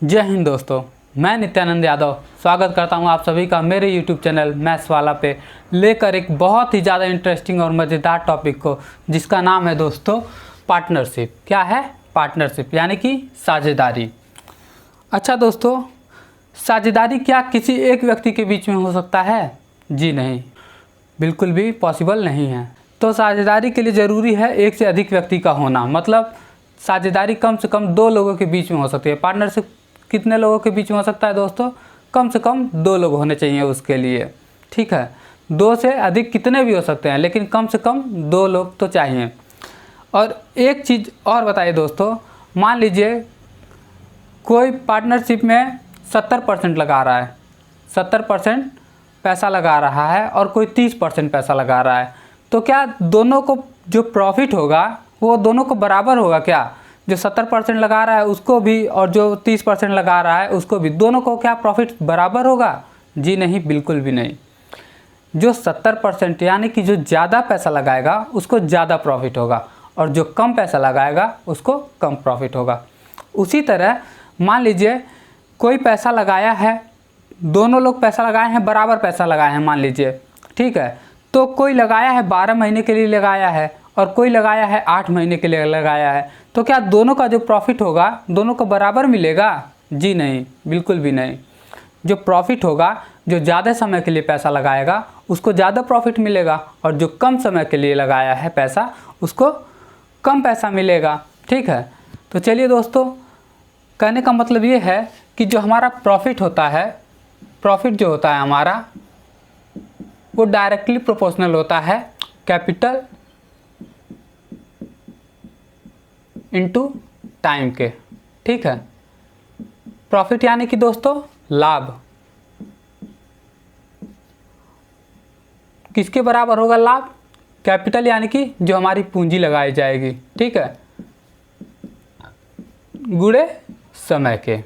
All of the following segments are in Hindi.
जय हिंद दोस्तों, मैं नित्यानंद यादव स्वागत करता हूं आप सभी का मेरे YouTube चैनल मैथ्स वाला पे लेकर एक बहुत ही ज़्यादा इंटरेस्टिंग और मज़ेदार टॉपिक को, जिसका नाम है दोस्तों पार्टनरशिप। क्या है पार्टनरशिप? यानी कि साझेदारी। अच्छा दोस्तों, साझेदारी क्या किसी एक व्यक्ति के बीच में हो सकता है? जी नहीं, बिल्कुल भी पॉसिबल नहीं है। तो साझेदारी के लिए ज़रूरी है एक से अधिक व्यक्ति का होना, मतलब साझेदारी कम से कम दो लोगों के बीच में हो सकती है। पार्टनरशिप कितने लोगों के बीच में हो सकता है दोस्तों? कम से कम दो लोग होने चाहिए उसके लिए, ठीक है। दो से अधिक कितने भी हो सकते हैं, लेकिन कम से कम दो लोग तो चाहिए। और एक चीज़ और बताइए दोस्तों, मान लीजिए कोई पार्टनरशिप में 70% लगा रहा है, 70% पैसा लगा रहा है और कोई 30% पैसा लगा रहा है, तो क्या दोनों को जो प्रॉफिट होगा वो दोनों को बराबर होगा क्या? जो 70% लगा रहा है उसको भी और जो 30% लगा रहा है उसको भी, दोनों को क्या प्रॉफिट बराबर होगा? जी नहीं, बिल्कुल भी नहीं। जो 70% यानी कि जो ज़्यादा पैसा लगाएगा उसको ज़्यादा प्रॉफिट होगा और जो कम पैसा लगाएगा उसको कम प्रॉफिट होगा। उसी तरह मान लीजिए कोई पैसा लगाया है, दोनों लोग पैसा लगाए हैं, बराबर पैसा लगाए हैं मान लीजिए, ठीक है। तो कोई लगाया है 12 महीने के लिए लगाया है और कोई लगाया है 8 महीने के लिए लगाया है, तो क्या दोनों का जो प्रॉफिट होगा दोनों को बराबर मिलेगा? जी नहीं, बिल्कुल भी नहीं। जो प्रॉफिट होगा, जो ज़्यादा समय के लिए पैसा लगाएगा उसको ज़्यादा प्रॉफिट मिलेगा और जो कम समय के लिए लगाया है पैसा उसको कम पैसा मिलेगा, ठीक है। तो चलिए दोस्तों, कहने का मतलब ये है कि जो हमारा प्रॉफिट होता है, प्रॉफिट जो होता है हमारा, वो डायरेक्टली प्रोपोर्शनल होता है कैपिटल इनटू टाइम के, ठीक है। प्रॉफिट यानी कि दोस्तों लाभ किसके बराबर होगा? लाभ कैपिटल यानी कि जो हमारी पूंजी लगाई जाएगी, ठीक है, गुणे समय के।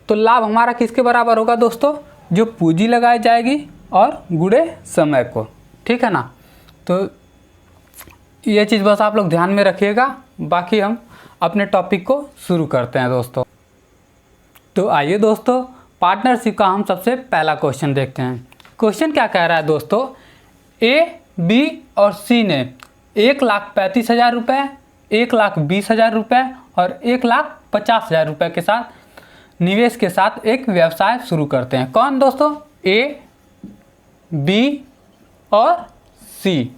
तो लाभ हमारा किसके बराबर होगा दोस्तों? जो पूंजी लगाई जाएगी और गुणे समय को, ठीक है ना। तो ये चीज़ बस आप लोग ध्यान में रखिएगा। बाकी हम अपने टॉपिक को शुरू करते हैं दोस्तों। तो आइए दोस्तों, पार्टनरशिप का हम सबसे पहला क्वेश्चन देखते हैं। क्वेश्चन क्या कह रहा है दोस्तों? ए, बी और सी ने 1,35,000 रुपये, 1,20,000 रुपये और 1,50,000 रुपये के साथ निवेश के साथ एक व्यवसाय शुरू करते हैं। कौन दोस्तों? ए, बी और सी।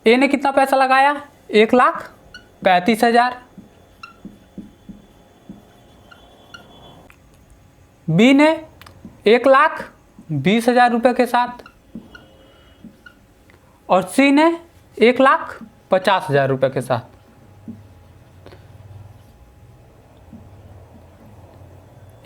ए ने कितना पैसा लगाया? 1,35,000। बी ने 1,20,000 रुपये के साथ और सी ने 1,50,000 रुपये के साथ।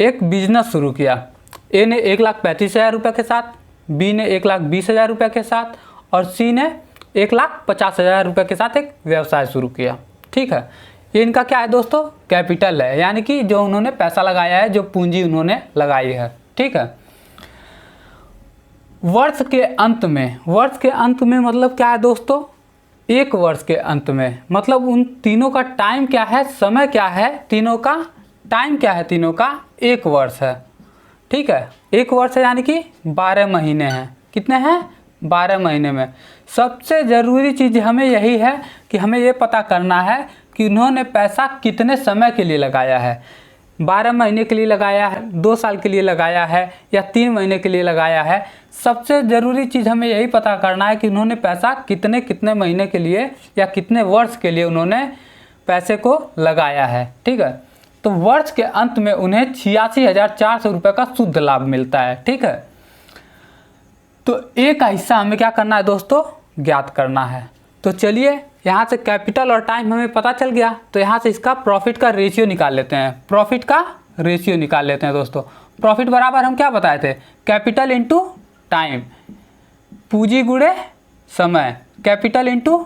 एक बिजनेस शुरू किया। ए ने 1,35,000 रुपये के साथ, बी ने 1,20,000 रुपये के साथ और सी ने 1,50,000 रुपये के साथ एक व्यवसाय शुरू किया, ठीक है। ये इनका क्या है दोस्तों? कैपिटल है, यानी कि जो उन्होंने पैसा लगाया है, जो पूंजी उन्होंने लगाई है, ठीक है। वर्ष के अंत में मतलब क्या है दोस्तों? एक वर्ष के अंत में, मतलब उन तीनों का टाइम क्या है, समय क्या है, तीनों का टाइम क्या है? तीनों का 1 वर्ष है, ठीक है। 1 वर्ष है यानी कि 12 महीने हैं। कितने हैं? 12 महीने में सबसे ज़रूरी चीज़ हमें यही है कि हमें ये पता करना है कि उन्होंने पैसा कितने समय के लिए लगाया है। 12 महीने के लिए लगाया है, 2 साल के लिए लगाया है या 3 महीने के लिए लगाया है। सबसे ज़रूरी चीज़ हमें यही पता करना है कि उन्होंने पैसा कितने कितने महीने के लिए या कितने वर्ष के लिए उन्होंने पैसे को लगाया है, ठीक है। तो वर्ष के अंत में उन्हें 86,400 रुपये का शुद्ध लाभ मिलता है, ठीक है। तो ए का हिस्सा हमें क्या करना है दोस्तों? ज्ञात करना है। तो चलिए, यहाँ से कैपिटल और टाइम हमें पता चल गया, तो यहाँ से इसका प्रॉफिट का रेशियो निकाल लेते हैं। प्रॉफिट का रेशियो निकाल लेते हैं दोस्तों। प्रॉफिट बराबर हम क्या बताए थे? कैपिटल इनटू टाइम, पूंजी गुणे समय, कैपिटल इनटू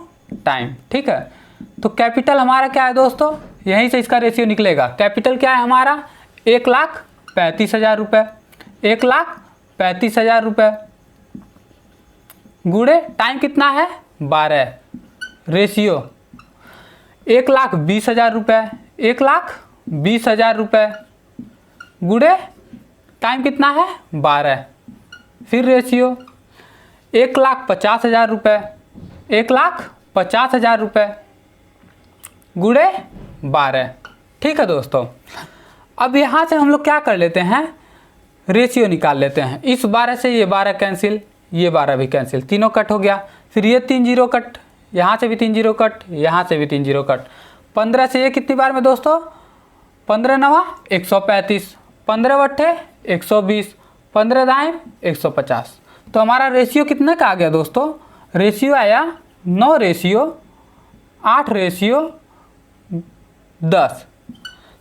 टाइम, ठीक है। तो कैपिटल हमारा क्या है दोस्तों? यहीं से इसका रेशियो निकलेगा। कैपिटल क्या है हमारा? 1,35,000 रुपये, 1,35,000 रुपये गुणे टाइम कितना है? 12। रेशियो 1,20,000 रुपये, 20,000 रुपये गुड़े टाइम कितना है 12। फिर रेशियो 1,50,000 रुपये, 1,50,000 रुपये गुड़े 12। ठीक है दोस्तों, अब यहाँ से हम लोग क्या कर लेते हैं, रेशियो निकाल लेते हैं। इस 12 से ये 12 कैंसिल, ये 12 भी कैंसिल, तीनों कट हो गया। फिर ये 3 जीरो कट, यहाँ से भी 3 जीरो कट, यहाँ से भी 3 जीरो कट। 15 से ये कितनी बार में दोस्तों, 15 नवा 135, 15 बट्ठे 120, 15 दाएं 150। तो हमारा रेशियो कितने का आ गया दोस्तों, रेशियो आया 9 रेशियो 8 रेशियो 10।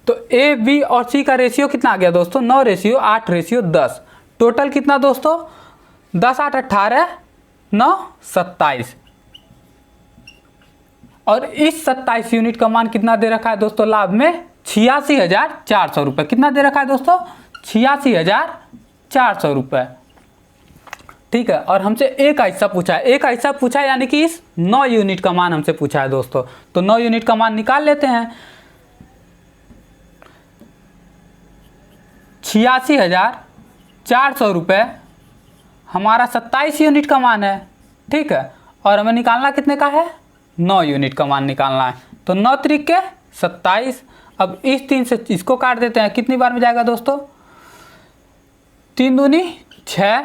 तो ए बी और सी का रेशियो कितना आ गया दोस्तों, 9 रेशियो 8 रेशियो 10। टोटल कितना दोस्तों, 10 8 18 9 27। और इस 27 यूनिट का मान कितना दे रखा है दोस्तों लाभ में, 86,400 रुपये। कितना दे रखा है दोस्तों, 86,400 रुपये। ठीक है, और हमसे एक हिस्सा पूछा है, एक हिस्सा पूछा है यानी कि इस 9 यूनिट का मान हमसे पूछा है दोस्तों। तो 9 यूनिट का मान निकाल लेते हैं। 86,400 रुपये हमारा 27 यूनिट का मान है। ठीक है, और हमें निकालना कितने का है, 9 यूनिट का मान निकालना है। तो 9 त्रिक के 27। अब इस 3 से इसको काट देते हैं, कितनी बार में जाएगा दोस्तों, 3 दूनी 6,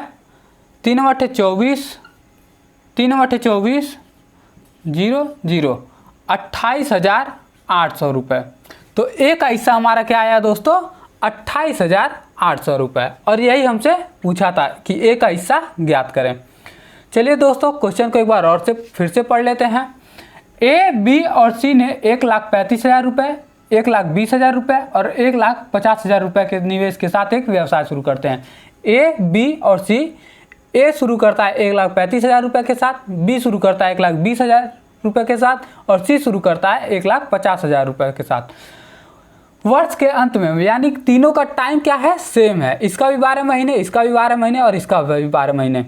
3 बट्ठे 24, 3 बट्ठे 24 0 0, 28,800 रुपये। तो एक हिस्सा हमारा क्या आया दोस्तों, 28,800 रुपये। और यही हमसे पूछा था कि एक हिस्सा ज्ञात करें। चलिए दोस्तों, क्वेश्चन को एक बार और से फिर से पढ़ लेते हैं। ए बी और सी ने 1,35,000 रुपये, 1,20,000 रुपये और 1,50,000 रुपये के निवेश के साथ एक व्यवसाय शुरू करते हैं। ए बी और सी, ए शुरू करता है 1,35,000 रुपये के साथ, बी शुरू करता है 1,20,000 रुपये के साथ और सी शुरू करता है 1,50,000 रुपये के साथ। वर्ष के अंत में, यानी तीनों का टाइम क्या है, सेम है। इसका भी 12 महीने, इसका भी 12 महीने और इसका भी 12 महीने।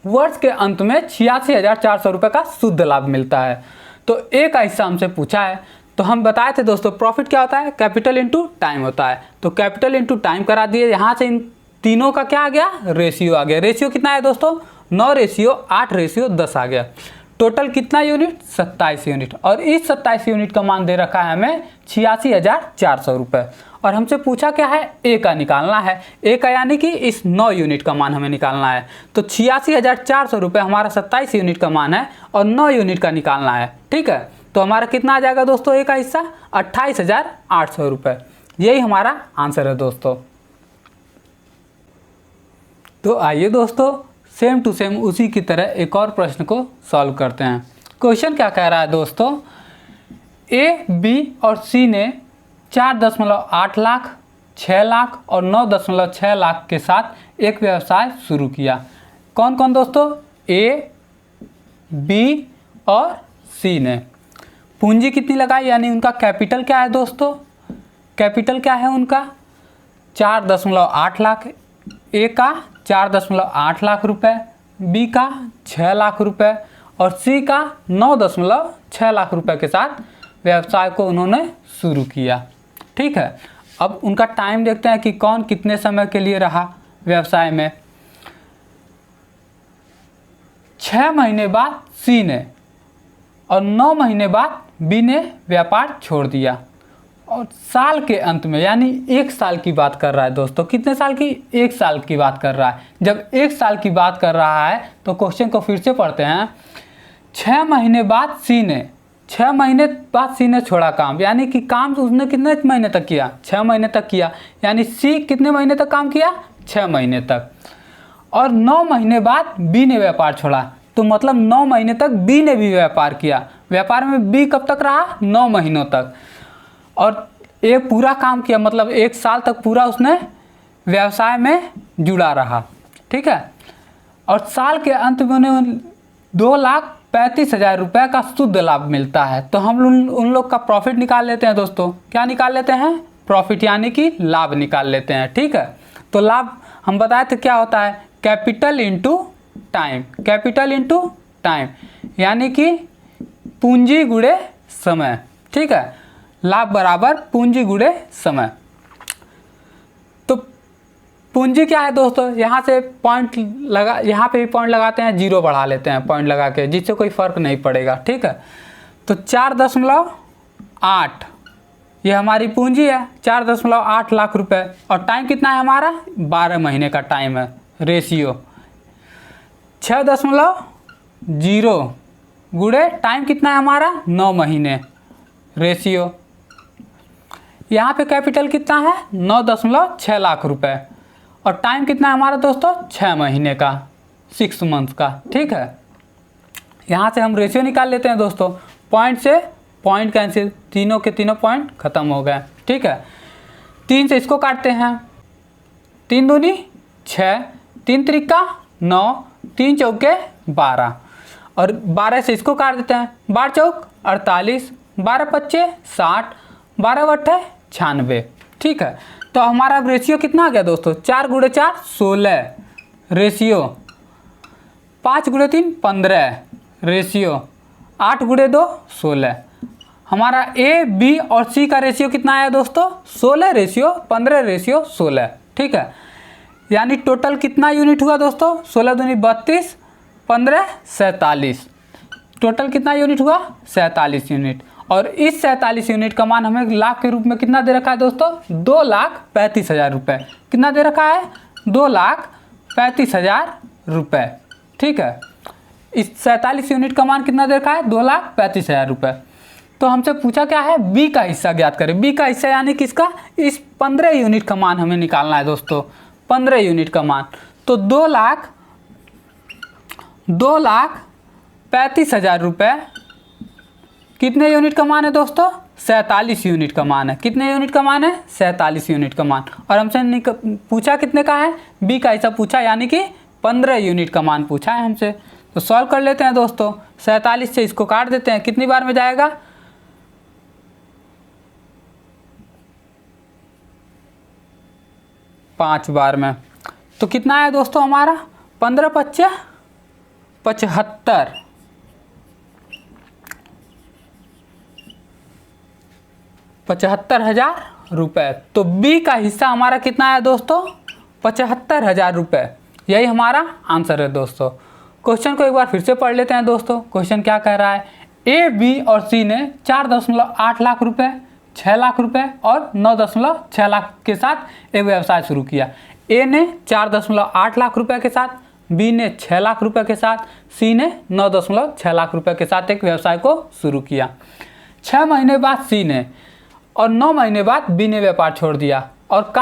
वर्ष के अंत में 86,400 रुपये का शुद्ध लाभ मिलता है। तो एक हिस्सा हमसे पूछा है। तो हम बताए थे दोस्तों, प्रॉफिट क्या होता है, कैपिटल इनटू टाइम होता है। तो कैपिटल इनटू टाइम करा दिए। यहाँ से इन तीनों का क्या आ गया, रेशियो आ गया। रेशियो कितना है दोस्तों, 9 रेशियो 8 रेशियो 10 आ गया। टोटल कितना यूनिट, 27 यूनिट। और इस 27 यूनिट का मान दे रखा है हमें 86,400 रुपये। और हमसे पूछा क्या है, ए का निकालना है। ए का यानी कि इस 9 यूनिट का मान हमें निकालना है। तो 86,400 रुपये हमारा 27 यूनिट का मान है और 9 यूनिट का निकालना है। ठीक है, तो हमारा कितना आ जाएगा दोस्तों, ए का हिस्सा 28,800 रुपये। यही हमारा आंसर है दोस्तों। तो आइए दोस्तों, सेम टू सेम उसी की तरह एक और प्रश्न को सॉल्व करते हैं। क्वेश्चन क्या कह रहा है दोस्तों, ए बी और सी ने 4.8 लाख, 6 लाख और 9.6 लाख के साथ एक व्यवसाय शुरू किया। कौन कौन दोस्तों, ए बी और सी ने। पूंजी कितनी लगाई, यानी उनका कैपिटल क्या है दोस्तों, कैपिटल क्या है उनका 4.8 लाख। ए का 4.8 लाख रुपए, बी का 6 लाख रुपए और सी का 9.6 लाख रुपए के साथ व्यवसाय को उन्होंने शुरू किया। ठीक है, अब उनका टाइम देखते हैं कि कौन कितने समय के लिए रहा व्यवसाय में। 6 महीने बाद सी ने और 9 महीने बाद बी ने व्यापार छोड़ दिया। और साल के अंत में, यानी 1 साल की बात कर रहा है दोस्तों। कितने साल की, 1 साल की बात कर रहा है। जब 1 साल की बात कर रहा है तो क्वेश्चन को फिर से पढ़ते हैं। 6 महीने बाद सी ने, 6 महीने बाद सी ने छोड़ा काम, यानी कि काम उसने कितने महीने तक किया, 6 महीने तक किया। यानी सी कितने महीने तक काम किया, 6 महीने तक। और 9 महीने बाद बी ने व्यापार छोड़ा, तो मतलब 9 महीने तक बी ने भी व्यापार किया। व्यापार में बी कब तक रहा, 9 महीनों तक। और ये पूरा काम किया, मतलब 1 साल तक पूरा उसने व्यवसाय में जुड़ा रहा। ठीक है, और साल के अंत में उन्हें 2,35,000 रुपये का शुद्ध लाभ मिलता है। तो हम उन लोग का प्रॉफिट निकाल लेते हैं दोस्तों। क्या निकाल लेते हैं, प्रॉफिट यानी कि लाभ निकाल लेते हैं। ठीक है, तो लाभ हम बताए थे क्या होता है, capital into time. Capital into time यानी कि पूंजी गुणे समय। ठीक है, लाभ बराबर पूंजी गुणे समय। तो पूंजी क्या है दोस्तों, यहाँ से पॉइंट लगा, यहाँ पे भी पॉइंट लगाते हैं, जीरो बढ़ा लेते हैं पॉइंट लगा के, जिससे कोई फर्क नहीं पड़ेगा, ठीक है। तो 4.8 ये हमारी पूंजी है, 4.8 लाख रुपए। और टाइम कितना है हमारा, 12 महीने का टाइम है। रेशियो 6.0 गुणे टाइम कितना है हमारा, 9 महीने। रेशियो यहाँ पे कैपिटल कितना है, 9.6 लाख रुपए। और टाइम कितना है हमारा दोस्तों, 6 महीने का, 6 मंथ का, ठीक है। यहाँ से हम रेशियो निकाल लेते हैं दोस्तों, पॉइंट से पॉइंट कैंसिल, तीनों के तीनों पॉइंट खत्म हो गए, ठीक है। 3 से इसको काटते हैं, 3 दूनी 6, 3 त्रिका 9, 3 चौके 12, और 12 से इसको काट देते हैं, 12 चौक 48, 12 पच्चे 60, 12 बट्ठे 96, ठीक है। तो हमारा रेशियो कितना आ गया दोस्तों, 4 गुणे 4 16, रेशियो 5 गुणे 3 15, रेशियो 8 गुणे 2 16। हमारा ए बी और सी का रेशियो कितना आया दोस्तों, 16 रेशियो 15 रेशियो 16, ठीक है। यानी टोटल कितना यूनिट हुआ दोस्तों, 16 दूनी 32, 15 47, टोटल कितना यूनिट हुआ, 47 यूनिट। और इस 47 यूनिट का मान हमें लाख के रूप में कितना दे रखा है दोस्तों, 2,35,000 रुपये। कितना दे रखा है, 2,35,000 रुपये, ठीक है। इस 47 यूनिट का मान कितना दे रखा है, 2,35,000 रुपये। तो हमसे पूछा क्या है, बी का हिस्सा ज्ञात करें। बी का हिस्सा यानी किसका, इस 15 यूनिट का मान हमें निकालना है दोस्तों, 15 यूनिट का मान। तो 2,35,000 रुपये कितने यूनिट का मान है दोस्तों, 47 यूनिट का मान है। कितने यूनिट का मान है, 47 यूनिट का मान। और हमसे पूछा कितने का है, बी का हिस्सा पूछा, यानी कि 15 यूनिट का मान पूछा है हमसे। तो सॉल्व कर लेते हैं दोस्तों, 47 से इसको काट देते हैं, कितनी बार में जाएगा, 5 बार में। तो कितना है दोस्तों हमारा, 15 पच्चे 75, 75,000 रुपये। तो बी का हिस्सा हमारा कितना है दोस्तों, 75,000 रुपये। यही हमारा आंसर है दोस्तों। क्वेश्चन को एक बार फिर से पढ़ लेते हैं दोस्तों। क्वेश्चन क्या कह रहा है, ए बी और सी ने 4.8 लाख रुपए, 6 लाख रुपए और 9.6 लाख के साथ एक व्यवसाय शुरू किया। ए ने 4.8 लाख रुपए के साथ, बी ने 6 लाख रुपए के साथ, सी ने 9.6 लाख रुपए के साथ एक व्यवसाय को शुरू किया। 6 महीने बाद सी ने और 9 महीने बाद बी ने व्यापार छोड़ दिया। और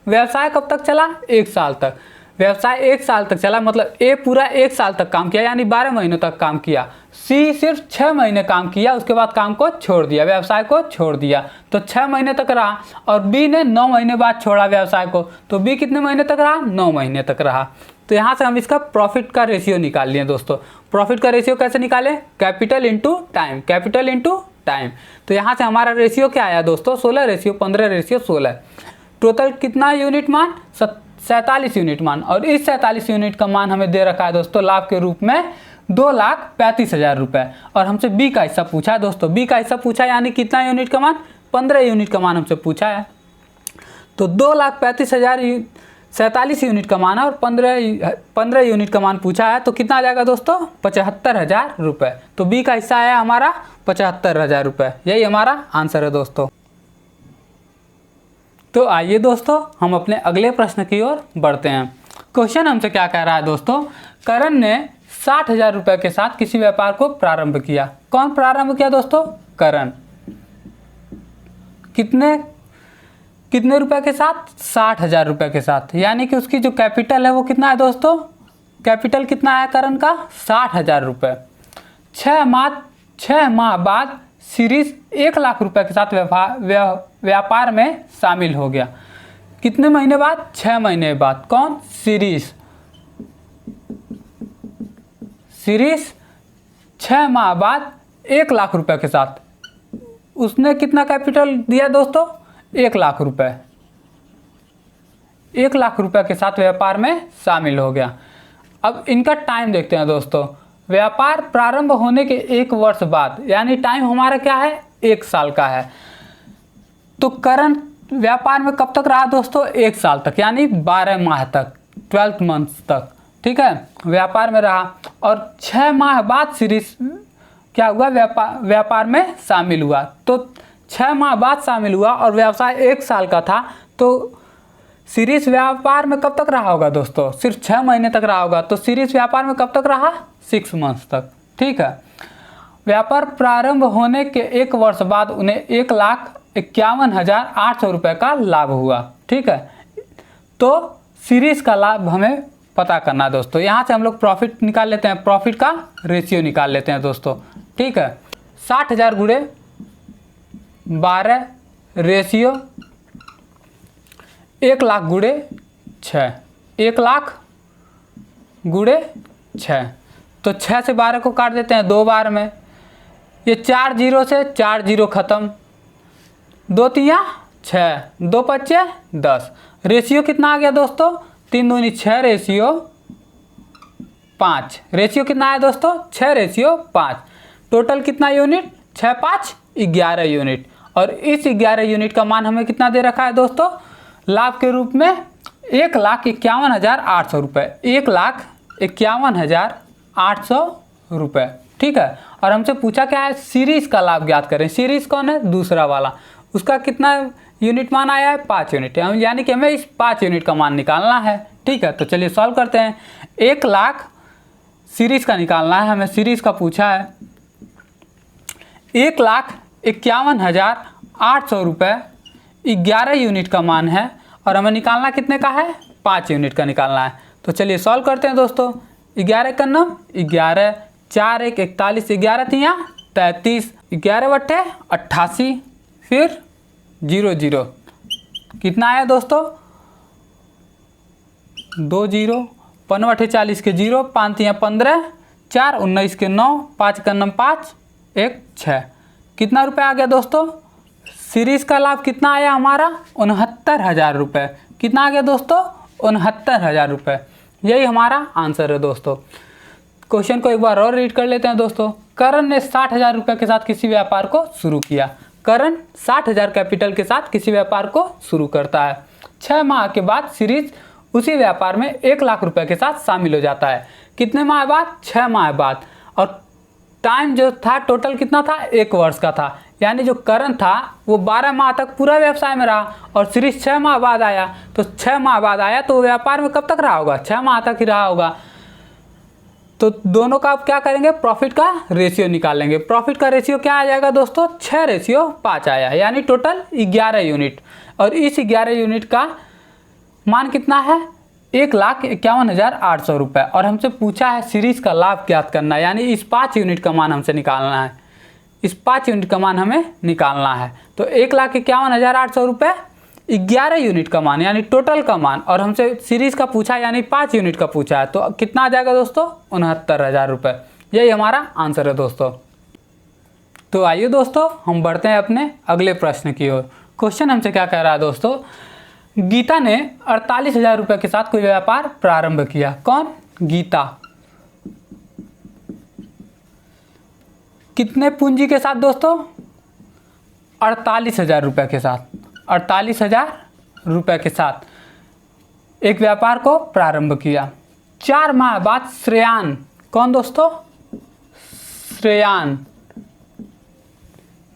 व्यवसाय कब तक चला, 1 साल तक। व्यवसाय 1 साल तक चला, मतलब ए पूरा 1 साल तक काम किया, यानी 12 महीनों तक काम किया। सी सिर्फ 6 महीने काम किया, उसके बाद काम को छोड़ दिया, व्यवसाय को छोड़ दिया। तो 6 महीने तक रहा। और बी ने 9 महीने बाद छोड़ा व्यवसाय को, तो बी कितने महीने तक रहा, 9 महीने तक रहा। तो यहाँ से हम इसका प्रॉफिट का रेशियो निकाल लिए दोस्तों। प्रॉफिट का रेशियो कैसे निकालें, capital into time, capital into time. तो यहाँ से हमारा रेशियो क्या आया दोस्तों, 16 रेशियो 15 रेशियो 16। टोटल कितना यूनिट मान, 47 यूनिट मान। और इस 47 यूनिट का मान हमें दे रखा है दोस्तों लाभ के रूप में 2,35,000 रुपये। और हमसे बी का हिस्सा पूछा है दोस्तों, बी का हिस्सा पूछा है, यानी कितना यूनिट का मान, 15 यूनिट का मान हमसे पूछा है। तो 2,35,000 47 यूनिट का मान है और 15 यूनिट का मान पूछा है। तो कितना आ जाएगा दोस्तों, 75,000 रुपये। तो बी का हिस्सा आया हमारा 75,000 रुपये। यही हमारा आंसर है दोस्तों। तो आइए दोस्तों हम अपने अगले प्रश्न की ओर बढ़ते हैं। क्वेश्चन हमसे क्या कह रहा है दोस्तों, करण ने 60,000 रुपये के साथ किसी व्यापार को प्रारंभ किया। कौन प्रारंभ किया दोस्तों, करण। कितने रुपए के साथ, 60,000 रुपये के साथ। यानी कि उसकी जो कैपिटल है वो कितना है दोस्तों, कैपिटल कितना है करण का, 60,000 रुपये। 6 माह बाद सीरीज 1 लाख रुपए के साथ व्यापार में शामिल हो गया। कितने महीने बाद, 6 महीने बाद। कौन, सीरीज 6 माह बाद 1 लाख रुपए के साथ उसने कितना कैपिटल दिया दोस्तों, 1 लाख रुपए। 1 लाख रुपए के साथ व्यापार में शामिल हो गया। अब इनका टाइम देखते हैं दोस्तों। व्यापार प्रारंभ होने के 1 वर्ष बाद, यानी टाइम हमारा क्या है, 1 साल का है। तो करण व्यापार में कब तक रहा दोस्तों? 1 साल तक, यानी 12 माह तक, 12 मंथ्स तक, ठीक है, व्यापार में रहा। और 6 माह बाद सीरीज क्या हुआ? व्यापार में शामिल हुआ। तो 6 माह बाद शामिल हुआ और व्यवसाय 1 साल का था, तो सीरीज व्यापार में कब तक रहा होगा दोस्तों? सिर्फ 6 महीने तक रहा होगा। तो सीरीज व्यापार में कब तक रहा? 6 मंथ्स तक, ठीक है। व्यापार प्रारंभ होने के 1 वर्ष बाद उन्हें 1,51,800 रुपये का लाभ हुआ, ठीक है। तो सीरीज का लाभ हमें पता करना है दोस्तों। यहाँ से हम लोग प्रॉफिट निकाल लेते हैं, प्रॉफिट का रेशियो निकाल लेते हैं दोस्तों, ठीक है। 60,000 गुणे 12 रेशियो 1,00,000 गुणे 6, 1,00,000 गुणे 6। तो 6 से 12 को काट देते हैं 2 बार में। ये 4 जीरो से 4 जीरो खत्म, 2 तिया 6, 2 पच्चे 10। रेशियो कितना आ गया दोस्तों? 3 दूनी 6 रेशियो 5। रेशियो कितना आया दोस्तों? 6 रेशियो 5। टोटल कितना यूनिट? 6 5 11 यूनिट। और इस 11 यूनिट का मान हमें कितना दे रखा है दोस्तों? लाभ के रूप में 1,51,800 रुपये, 1,51,800 रुपये, ठीक है। और हमसे पूछा क्या है? सीरीज का लाभ ज्ञात करें। सीरीज कौन है? दूसरा वाला। उसका कितना यूनिट मान आया है? 5 यूनिट, यानी कि हमें इस 5 यूनिट का मान निकालना है, ठीक है। तो चलिए सॉल्व करते हैं। 1,00,000 सीरीज का निकालना है, हमें सीरीज का पूछा है। 1,51,800 रुपये 11 यूनिट का मान है और हमें निकालना कितने का है? 5 यूनिट का निकालना है। तो चलिए सॉल्व करते हैं दोस्तों। 11 का नम 11, 4 1 41, 11 तिया 33, 11 बट्टे 88, फिर 0 0। कितना आया दोस्तों? 2 0, 5 बट्टे 40 के 0, 5 तिया 15, 4 19 के 9, 5 का नम 5, 1 6। कितना रुपये आ गया दोस्तों? सीरीज का लाभ कितना आया हमारा? 69,000 रुपये। कितना आ गया दोस्तों? 69,000 रुपये। यही हमारा आंसर है दोस्तों। क्वेश्चन को एक बार और रीड कर लेते हैं दोस्तों। करण ने 60,000 रुपये के साथ किसी व्यापार को शुरू किया। करण 60,000 कैपिटल के साथ किसी व्यापार को शुरू करता है। 6 माह के बाद सीरीज उसी व्यापार में 1,00,000 रुपये के साथ शामिल हो जाता है। कितने माह बाद? 6 माह बाद। और टाइम जो था टोटल कितना था? 1 वर्ष का था, यानी जो करण था वो 12 माह तक पूरा व्यवसाय में रहा और सीरीज 6 माह बाद आया। तो 6 माह बाद आया तो व्यापार में कब तक रहा होगा? 6 माह तक ही रहा होगा। तो दोनों का आप क्या करेंगे? प्रॉफिट का रेशियो निकालेंगे। प्रॉफिट का रेशियो क्या आ जाएगा दोस्तों? 6 रेशियो 5 आया, यानी टोटल 11 यूनिट। और इस 11 यूनिट का मान कितना है? 1,51,800 रुपये। और हमसे पूछा है सीरीज का लाभ ज्ञात करना, यानी इस 5 यूनिट का मान हमसे निकालना है। इस 5 यूनिट का मान हमें निकालना है। तो 1,51,800 रुपये 11 यूनिट का मान, यानी टोटल का मान। और हमसे सीरीज का पूछा, यानी 5 यूनिट का पूछा है। तो कितना आ जाएगा दोस्तों? 69,000 रुपये। यही हमारा आंसर है दोस्तों। तो आइए दोस्तों हम बढ़ते हैं अपने अगले प्रश्न की ओर। क्वेश्चन हमसे क्या कह रहा है दोस्तों? गीता ने 48,000 रुपये के साथ कोई व्यापार प्रारंभ किया। कौन? गीता। कितने पूंजी के साथ दोस्तों? 48,000 रुपये के साथ। 48,000 रुपये के साथ एक व्यापार को प्रारंभ किया। 4 माह बाद श्रेयान, कौन दोस्तों? श्रेयान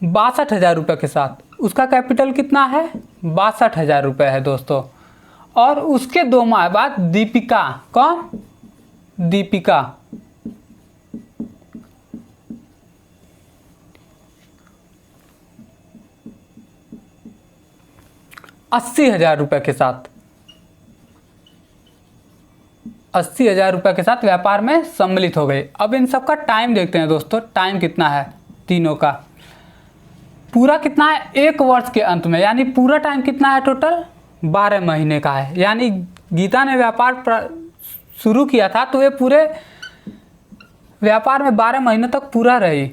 62,000 रुपये के साथ। उसका कैपिटल कितना है? 62,000 रुपये है दोस्तों। और उसके 2 माह बाद दीपिका, कौन? दीपिका 80,000 रुपये के साथ, 80,000 रुपये के साथ व्यापार में सम्मिलित हो गई। अब इन सब का टाइम देखते हैं दोस्तों। टाइम कितना है तीनों का? पूरा कितना है? 1 वर्ष के अंत में, यानी पूरा टाइम कितना है? टोटल 12 महीने का है। यानी गीता ने व्यापार शुरू किया था तो ये पूरे व्यापार में 12 महीने तक पूरा रही,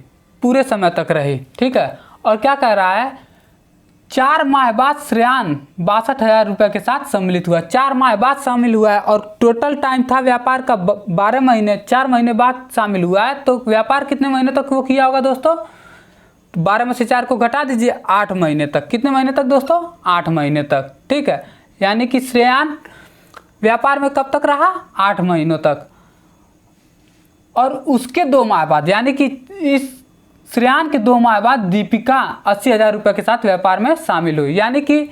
पूरे समय तक रही, ठीक है। और क्या कह रहा है? 4 माह बाद श्रेयान 62,000 रुपये के साथ सम्मिलित हुआ। 4 माह बाद शामिल हुआ है और टोटल टाइम था व्यापार का 12 महीने। 4 महीने बाद शामिल हुआ है तो व्यापार कितने महीने तक वो किया होगा दोस्तों? 12 में से 4 को घटा दीजिए, 8 महीने तक। कितने महीने तक दोस्तों? 8 महीने तक। ठीक है, यानी कि श्रेयान व्यापार में कब तक रहा? 8 महीनों तक। और उसके 2 माह बाद, यानी कि इस श्रेयान के 2 माह बाद दीपिका 80,000 रुपये के साथ व्यापार में शामिल हुई। यानी कि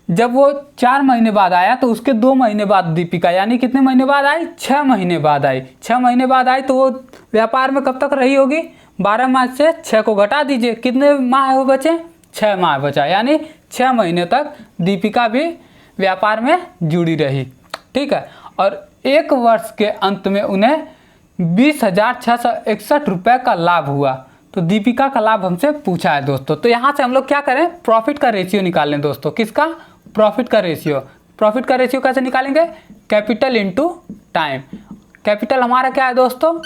जब वो 4 महीने बाद आया तो उसके 2 महीने बाद दीपिका, यानी कितने महीने बाद आई? 6 महीने बाद आई। 6 महीने बाद आई तो वो व्यापार में कब तक रही होगी? 12 माह से 6 को घटा दीजिए, कितने माह हो बचे? 6 माह बचा, यानी 6 महीने तक दीपिका भी व्यापार में जुड़ी रही। ठीक है, और 1 वर्ष के अंत में उन्हें 20,661 रुपये का लाभ हुआ। तो दीपिका का लाभ हमसे पूछा है दोस्तों। तो यहाँ से हम लोग क्या करें? प्रॉफिट का रेशियो निकाल लें दोस्तों। किसका? प्रॉफिट का रेशियो। प्रॉफिट का रेशियो कैसे निकालेंगे? Capital into time. कैपिटल हमारा क्या है दोस्तों?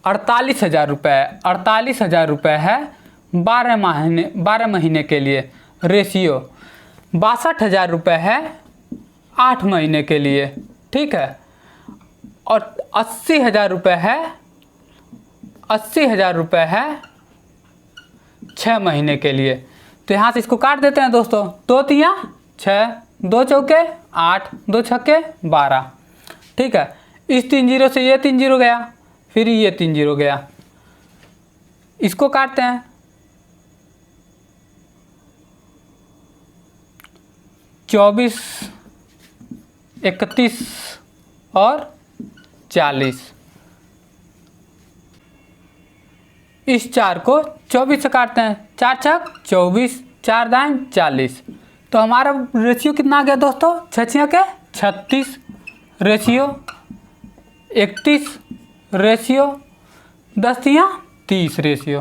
48,000 रुपये है। 48,000 रुपये है 12 महीने के लिए। रेशियो 62,000 रुपये है 8 महीने के लिए। ठीक है, और 80,000 रुपये है 80,000 रुपये है 6 महीने के लिए। तो यहाँ से इसको काट देते हैं दोस्तों। 2 तियाँ 6, 2 चौके 8, 2 छक्के 12। ठीक है, इस 3 जीरो से ये 3 जीरो गया, फिर ये 3 जीरो गया। इसको काटते हैं। 24, 31 और 40। इस 4 को 24 से काटते हैं। 4 छक 24, 4 दाएं 40। तो हमारा रेशियो कितना आ गया दोस्तों? 6 के 36 रेशियो, 31 रेशियो, 10 तियाँ 30 रेशियो।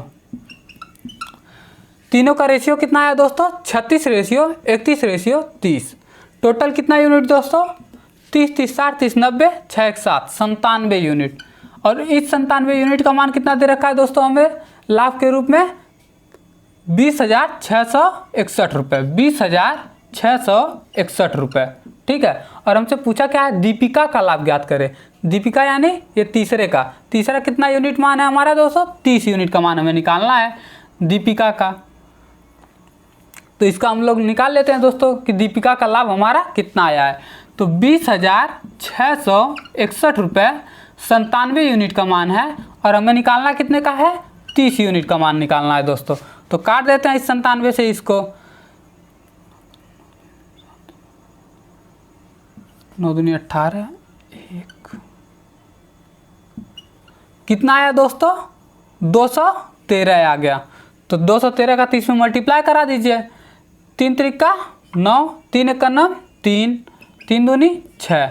तीनों का रेशियो कितना आया दोस्तों? 36 रेशियो, 31 रेशियो, 30। टोटल कितना यूनिट दोस्तों? 30, 30, 60, 30, 90, 6, 1, 7, 97 यूनिट। और इस 97 यूनिट का मान कितना दे रखा है दोस्तों हमें लाभ के रूप में? 20,661 रुपये। 20,661 रुपये। ठीक है, और हमसे पूछा क्या है? दीपिका का लाभ ज्ञात करें। दीपिका यानी ये तीसरा कितना यूनिट मान है हमारा दोस्तों? 30 यूनिट का मान हमें निकालना है दीपिका का। तो इसका हम लोग निकाल लेते हैं दोस्तों कि दीपिका का लाभ हमारा कितना आया है। तो 20,661 रुपये 97 यूनिट का मान है, और हमें निकालना कितने का है? 30 यूनिट का मान निकालना है दोस्तों। तो काट देते हैं इस 97 से इसको। 9 दूनी 18, 1 कितना आया दोस्तों? 213 आ गया। तो 213 का 30 में मल्टीप्लाई करा दीजिए। 3 त्रिका 9, 3 एक 9, 3, 3 दूनी 6।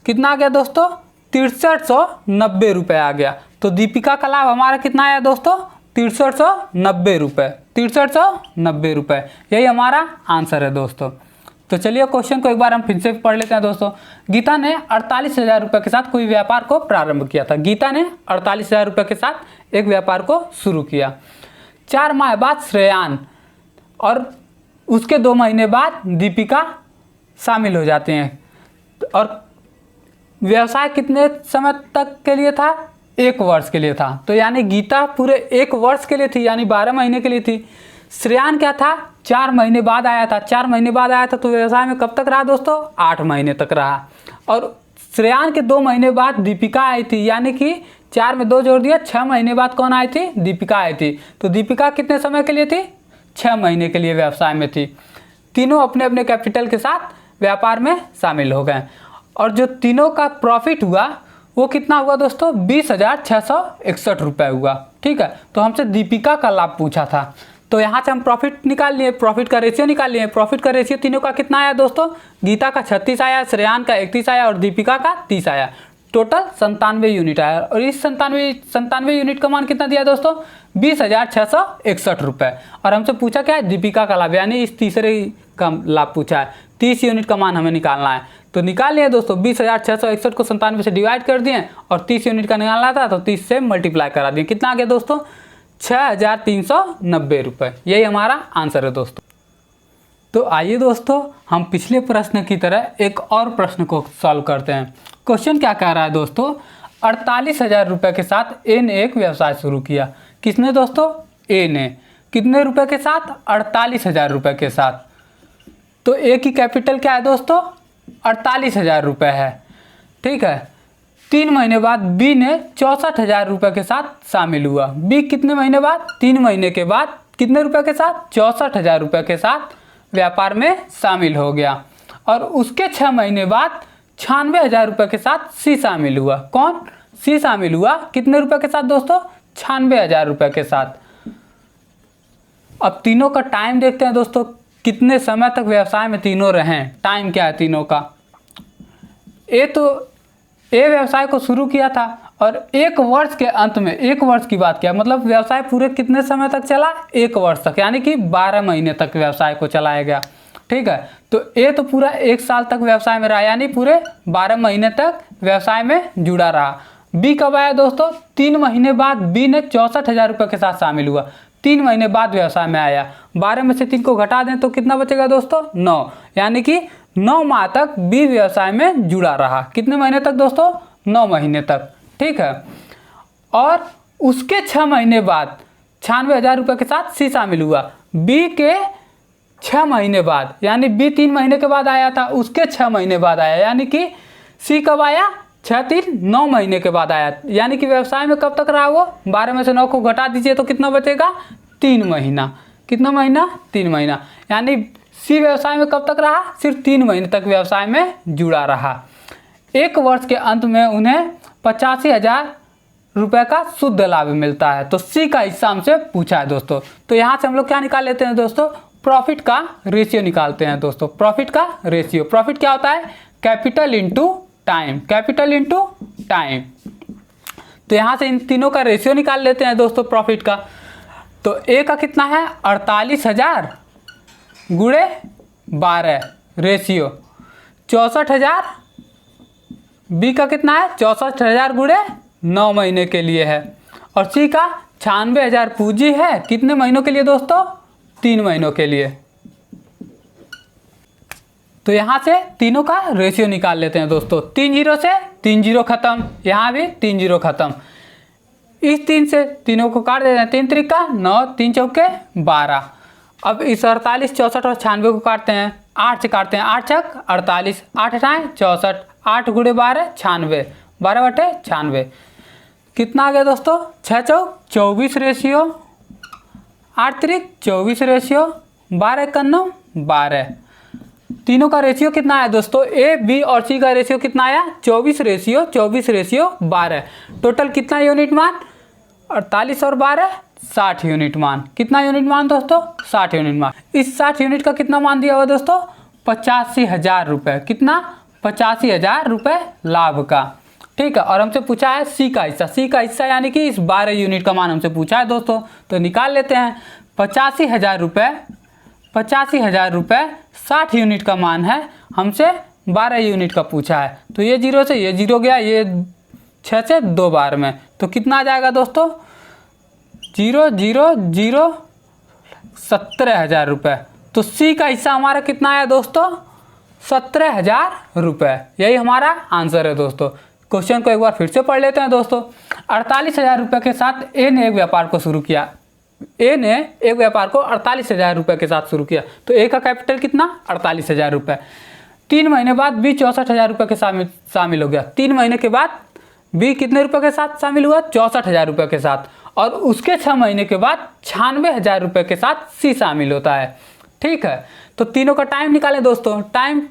कितना आ गया दोस्तों? 6390 रुपये आ गया। तो दीपिका का लाभ हमारा कितना आया दोस्तों? 6390 रुपये। 6390 रुपये, यही हमारा आंसर है दोस्तों। तो चलिए क्वेश्चन को एक बार हम फिर से पढ़ लेते हैं दोस्तों। गीता ने 48,000 रुपये के साथ कोई व्यापार को प्रारंभ किया था। गीता ने 48,000 रुपये के साथ एक व्यापार को शुरू किया। 4 माह बाद श्रेयान और उसके 2 महीने बाद दीपिका शामिल हो जाते हैं। और व्यवसाय कितने समय तक के लिए था? 1 वर्ष के लिए था। तो यानी गीता पूरे 1 वर्ष के लिए थी, यानी 12 महीने के लिए थी। श्रेयान क्या था? 4 महीने बाद आया था। 4 महीने बाद आया था तो व्यवसाय में कब तक रहा दोस्तों? 8 महीने तक रहा। और श्रेयान के 2 महीने बाद दीपिका आई थी, यानी कि 4 में 2 जोड़ दिया, 6 महीने बाद कौन आई थी? दीपिका आई थी। तो दीपिका कितने समय के लिए थी? 6 महीने के लिए व्यवसाय में थी। तीनों अपने अपने कैपिटल के साथ व्यापार में शामिल हो गए। और जो तीनों का प्रॉफिट हुआ वो कितना हुआ दोस्तों? 20,661 रुपये हुआ। ठीक है, तो हमसे दीपिका का लाभ पूछा था। तो यहाँ से हम प्रॉफिट निकाल लिए, प्रॉफिट का रेशियो निकाल लिए। प्रॉफिट का रेशियो तीनों का कितना आया दोस्तों? गीता का 36 आया, श्रेयान का 31 आया और दीपिका का 30 आया। टोटल 97 यूनिट आया। और इस 97 यूनिट का मान कितना दिया दोस्तों? 20,661 रुपये। और हमसे पूछा क्या है? दीपिका का लाभ, यानी इस तीसरे का लाभ पूछा है। 30 यूनिट का मान हमें निकालना है। तो निकाल लिए दोस्तों। 20,661 को 97 से डिवाइड कर दिए और 30 यूनिट का निकालना था तो 30 से मल्टीप्लाई करा दिए। कितना आ गया दोस्तों? 6,390 रुपये। यही हमारा आंसर है दोस्तों। तो आइए दोस्तों हम पिछले प्रश्न की तरह एक और प्रश्न को सॉल्व करते हैं। क्वेश्चन क्या कह रहा है दोस्तों? 48,000 रुपये के साथ ए ने एक व्यवसाय शुरू किया। किसने दोस्तों? ए ने। कितने रुपए के साथ? 48,000 रुपये के साथ। तो ए की कैपिटल क्या है दोस्तों? 48,000 रुपये है। ठीक है। 3 महीने बाद बी ने 64,000 रुपये के साथ शामिल हुआ। बी कितने महीने बाद? 3 महीने के बाद कितने रुपए के साथ? 64,000 रुपये के साथ व्यापार में शामिल हो गया। और उसके 6 महीने बाद 96,000 रुपये के साथ सी शामिल हुआ। कौन? सी शामिल हुआ। कितने रुपए के साथ दोस्तों? 96,000 रुपये के साथ। अब तीनों का टाइम देखते हैं दोस्तों, कितने समय तक व्यवसाय में तीनों रहें। टाइम क्या है तीनों का? ए व्यवसाय को शुरू किया था और 1 वर्ष के अंत में, 1 वर्ष की बात किया, मतलब व्यवसाय पूरे कितने समय तक चला? 1 वर्ष तक, यानी कि 12 महीने तक व्यवसाय को चलाया गया। ठीक है। तो ए तो पूरा 1 साल तक व्यवसाय में रहा, यानी पूरे 12 महीने तक व्यवसाय में जुड़ा रहा। बी कब आया दोस्तों? 3 महीने बाद बी ने 64,000 रुपये के साथ शामिल हुआ। 3 महीने बाद व्यवसाय में आया। 12 में से 3 को घटा दें तो कितना बचेगा दोस्तों? 9। यानी कि 9 माह तक बी व्यवसाय में जुड़ा रहा। कितने महीने तक दोस्तों? 9 महीने तक। ठीक है। और उसके 6 महीने बाद 96,000 रुपये के साथ सी शामिल हुआ। बी के 6 महीने बाद, यानी बी 3 महीने के बाद आया था, उसके 6 महीने बाद आया, यानी कि सी कब आया? 9 महीने के बाद आया। यानी कि व्यवसाय में कब तक रहा वो? 12 में से 9 को घटा दीजिए तो कितना बचेगा? 3 महीना। कितना महीना? 3 महीना। यानी सी व्यवसाय में कब तक रहा? सिर्फ 3 महीने तक व्यवसाय में जुड़ा रहा। 1 वर्ष के अंत में उन्हें 85,000 रुपये का शुद्ध लाभ मिलता है। तो सी का हिस्सा हमसे पूछा है दोस्तों। तो यहाँ से हम लोग क्या निकाल लेते हैं दोस्तों? प्रॉफिट का रेशियो निकालते हैं दोस्तों। प्रॉफिट का रेशियो, प्रॉफिट क्या होता है? Capital into time. Capital into time. तो यहाँ से इन तीनों का रेशियो निकाल लेते हैं दोस्तों प्रॉफिट का। तो ए का कितना है? 48,000 गुणे 12 रेशियो 64,000। बी का कितना है? 64,000 गुणे 9 महीने के लिए है। और सी का 96,000 पूंजी है। कितने महीनों के लिए दोस्तों? 3 महीनों के लिए। तो यहाँ से तीनों का रेशियो निकाल लेते हैं दोस्तों। 3 जीरो से 3 जीरो खत्म, यहाँ भी 3 जीरो खत्म। इस 3 से तीनों को काट देते हैं। 3 त्रिका 9, 3 चौके 12। अब इस 48, 64 और 96 को काटते हैं। 8 से काटते हैं। 8 छक 48, 8 अठाएँ 64, 8 गुणे 12 96, 12 बटे 96। कितना आ गया दोस्तों? 6 चौक 24 रेशियो, 8 त्रिक 24 रेशियो, 12 इक्यानवे 12। तीनों का रेशियो कितना आया दोस्तों? ए, बी और सी का रेशियो कितना आया? 24 रेशियो 12। टोटल कितना यूनिट मान? 48 और 12 60 यूनिट मान। कितना यूनिट मान दोस्तों? 60 यूनिट मान। इस 60 यूनिट का कितना मान दिया हुआ दोस्तों? 85,000 रुपये। कितना? 85,000 रुपये लाभ का। ठीक है। और हमसे पूछा है सी का हिस्सा। सी का हिस्सा यानी कि इस 12 यूनिट का मान हमसे पूछा है दोस्तों। तो निकाल लेते हैं। 85,000 रुपये 60 यूनिट का मान है। हमसे 12 यूनिट का पूछा है। तो ये जीरो से ये जीरो गया, ये 6 से 2 बार में। तो कितना आ जाएगा दोस्तों? 0 0 0 17,000 रुपये। तो सी का हिस्सा हमारा कितना आया दोस्तों? 17,000 रुपये। यही हमारा आंसर है दोस्तों। क्वेश्चन को एक बार फिर से पढ़ लेते हैं दोस्तों। 48,000 रुपये के साथ ए ने एक व्यापार को शुरू किया। ए ने एक व्यापार को 48,000 रुपये के साथ शुरू किया। तो ए का कैपिटल कितना? 48,000 रुपये। 3 महीने बाद बी 64,000 रुपये के शामिल हो गया। 3 महीने के बाद बी कितने रुपये के साथ शामिल हुआ? 64,000 रुपये के साथ। और उसके 6 महीने के बाद 96,000 रुपये के साथ सी शामिल होता है। ठीक है। तो तीनों का टाइम निकालें दोस्तों। टाइम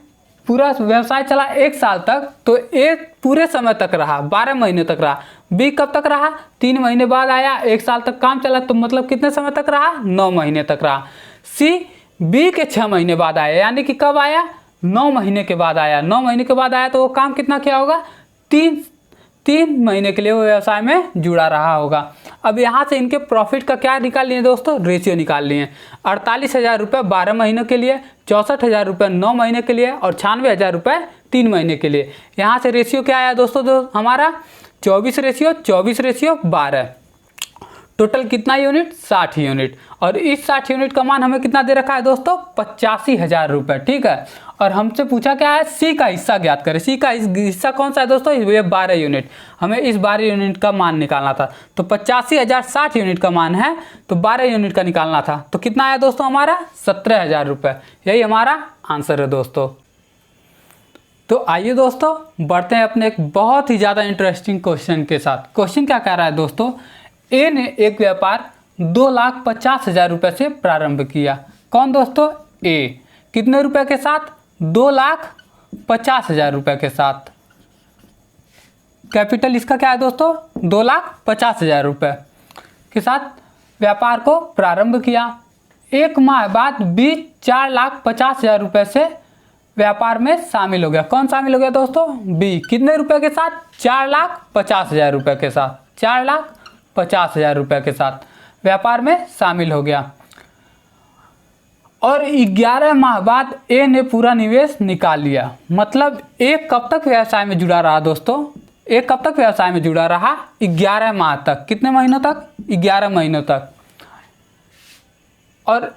पूरा व्यवसाय चला 1 साल तक, तो ए पूरे समय तक रहा, 12 महीने तक रहा। बी कब तक रहा? 3 महीने बाद आया, 1 साल तक काम चला, तो मतलब कितने समय तक रहा? 9 महीने तक रहा। सी बी के 6 महीने बाद आया, यानी कि कब आया? 9 महीने के बाद आया। 9 महीने के बाद आया तो वो काम कितना किया होगा? 3 महीने के लिए वो व्यवसाय में जुड़ा रहा होगा। अब यहाँ से इनके प्रॉफिट का क्या निकाल लिए दोस्तों? रेशियो निकाल लिए। 48,000 रुपये 12 महीनों के लिए, 64,000 रुपये 9 महीने के लिए और 96,000 रुपये 3 महीने के लिए। यहाँ से रेशियो क्या आया दोस्तों? हमारा 24 रेशियो 12। टोटल कितना यूनिट, 60 यूनिट। और इस 60 यूनिट का मान हमें कितना दे रखा है दोस्तों, 85,000 रुपये, ठीक है। और हमसे पूछा क्या है, सी का हिस्सा ज्ञात करें। सी का हिस्सा कौन सा है दोस्तों, ये 12 यूनिट। हमें इस 12 यूनिट का मान निकालना था। तो 85,000 60 यूनिट का मान है, तो 12 यूनिट का निकालना था। तो कितना आया दोस्तों हमारा, 17,000 रुपये। यही हमारा आंसर है दोस्तों। तो आइए दोस्तों बढ़ते हैं अपने एक बहुत ही ज़्यादा इंटरेस्टिंग क्वेश्चन के साथ। क्वेश्चन क्या कह रहा है दोस्तों, ए ने एक व्यापार 2,50,000 रुपये से प्रारंभ किया। कौन दोस्तों, ए। कितने रुपए के साथ, 2,50,000 रुपये के साथ। कैपिटल इसका क्या है दोस्तों, 2,50,000 रुपये के साथ व्यापार को प्रारंभ किया। एक माह बाद बी 4,50,000 रुपये से व्यापार में शामिल हो गया। कौन शामिल हो गया दोस्तों, बी। कितने रुपए के साथ, 4,50,000 रुपये के साथ। 4,50,000 रुपये के साथ व्यापार में शामिल हो गया। और 11 माह बाद ए ने पूरा निवेश निकाल लिया। मतलब ए कब तक व्यवसाय में जुड़ा रहा दोस्तों, ए कब तक व्यवसाय में जुड़ा रहा, 11 माह तक। कितने महीनों तक, 11 महीनों तक। और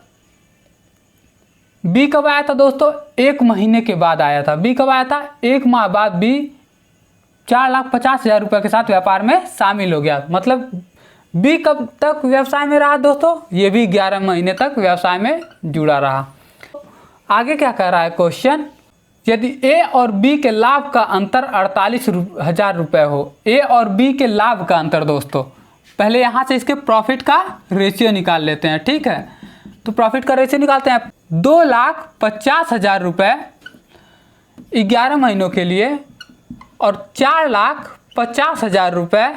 बी कब आया था दोस्तों, 1 महीने के बाद आया था। बी कब आया था, 1 माह बाद बी 4,50,000 रुपये के साथ व्यापार में शामिल हो गया। मतलब बी कब तक व्यवसाय में रहा दोस्तों, ये भी 11 महीने तक व्यवसाय में जुड़ा रहा। आगे क्या कह रहा है क्वेश्चन, यदि ए और बी के लाभ का अंतर 48,000 रुपये हो। ए और बी के लाभ का अंतर दोस्तों, पहले यहाँ से इसके प्रॉफिट का रेशियो निकाल लेते हैं, ठीक है। तो प्रॉफिट का रेशियो निकालते हैं। 2,50,000 रुपये 11 महीनों के लिए और 4,50,000 रुपये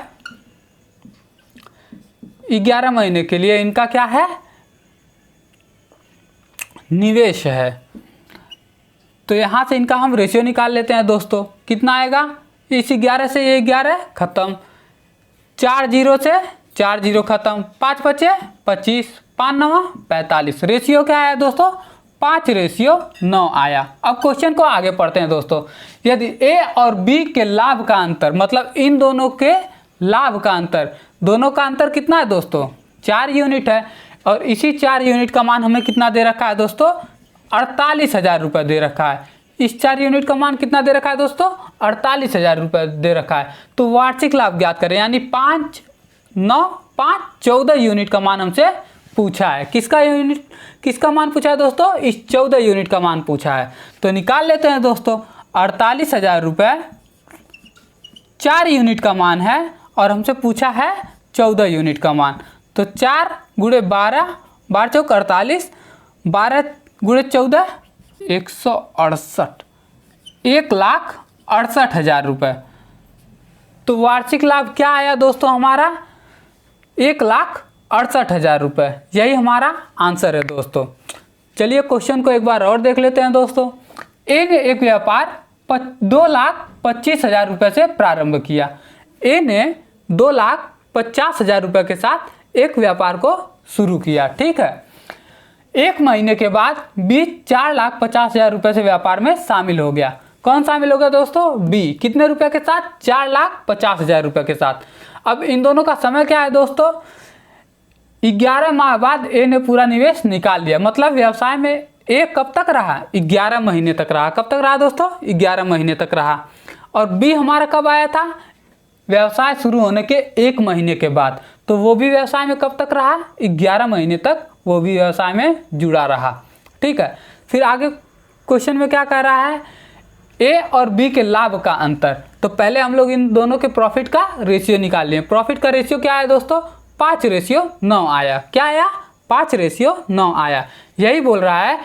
11 महीने के लिए, इनका क्या है, निवेश है। तो यहाँ से इनका हम रेशियो निकाल लेते हैं दोस्तों। कितना आएगा, इस 11 से ये 11 खत्म, 4 जीरो से 4 जीरो खत्म, 5 बचे 25, 5 9 45। रेशियो क्या आया दोस्तों, 5:9 आया। अब क्वेश्चन को आगे पढ़ते हैं दोस्तों। यदि ए और बी के लाभ का अंतर, मतलब इन दोनों के लाभ का अंतर, दोनों का अंतर कितना है दोस्तों, 4 यूनिट है। और इसी 4 यूनिट का मान हमें कितना दे रखा है दोस्तों, 48,000 रुपये दे रखा है। इस 4 यूनिट का मान कितना दे रखा है दोस्तों, 48,000 रुपये दे रखा है। तो वार्षिक लाभ ज्ञात करें, यानी 5 9 5 14 यूनिट का मान हमसे पूछा है। किसका मान पूछा है दोस्तों, इस 14 यूनिट का मान पूछा है। तो निकाल लेते हैं दोस्तों। 48,000 रुपये 4 यूनिट का मान है और हमसे पूछा है 14 यूनिट का मान। तो 4 × 12, 12 चौक 48, 12 × 14 168, 1,68,000 रुपये। तो वार्षिक लाभ क्या आया दोस्तों हमारा, 1,68,000 रुपये। यही हमारा आंसर है दोस्तों। चलिए क्वेश्चन को एक बार और देख लेते हैं दोस्तों। ए ने एक व्यापार 2,25,000 रुपये से प्रारंभ किया। ए ने 2,50,000 रुपये के साथ एक व्यापार को शुरू किया, ठीक है। 1 महीने के बाद बी 4,50,000 रुपये से व्यापार में शामिल हो गया। कौन शामिल हो गया दोस्तों, बी। कितने रुपए के साथ, 4,50,000 रुपये के साथ। अब इन दोनों का समय क्या है दोस्तों, 11 माह बाद ए ने पूरा निवेश निकाल लिया। मतलब व्यवसाय में ए कब तक रहा, 11 महीने तक रहा। कब तक रहा दोस्तों, 11 महीने तक रहा। और बी हमारा कब आया था, व्यवसाय शुरू होने के 1 महीने के बाद। तो वो भी व्यवसाय में कब तक रहा, 11 महीने तक वो भी व्यवसाय में जुड़ा रहा, ठीक है। फिर आगे क्वेश्चन में क्या कह रहा है, ए और बी के लाभ का अंतर। तो पहले हम लोग इन दोनों के प्रॉफिट का रेशियो निकाल लिए। प्रॉफिट का रेशियो क्या है दोस्तों, 5:9 आया। क्या आया, 5:9 आया। यही बोल रहा है,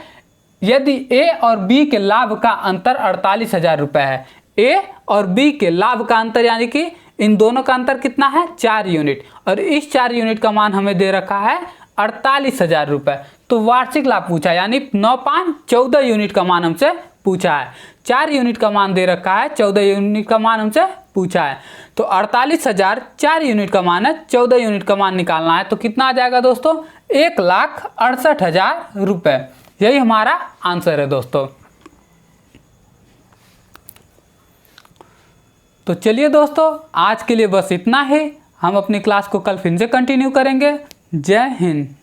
यदि ए और बी के लाभ का अंतर 48,000 रुपये है। ए और बी के लाभ का अंतर यानी कि इन दोनों का अंतर कितना है, 4 यूनिट। और इस 4 यूनिट का मान हमें दे रखा है 48,000 रुपये। तो वार्षिक लाभ पूछा है, यानी 9 5 14 यूनिट का मान हमसे पूछा है। 4 यूनिट का मान दे रखा है, 14 यूनिट का मान हमसे पूछा है। तो 48,000 4 यूनिट का मान है, 14 यूनिट का मान निकालना है। तो कितना आ जाएगा दोस्तों, 1,68,000 रुपये। यही हमारा आंसर है दोस्तों। तो चलिए दोस्तों, आज के लिए बस इतना ही। हम अपनी क्लास को कल फिर से कंटिन्यू करेंगे। जय हिंद।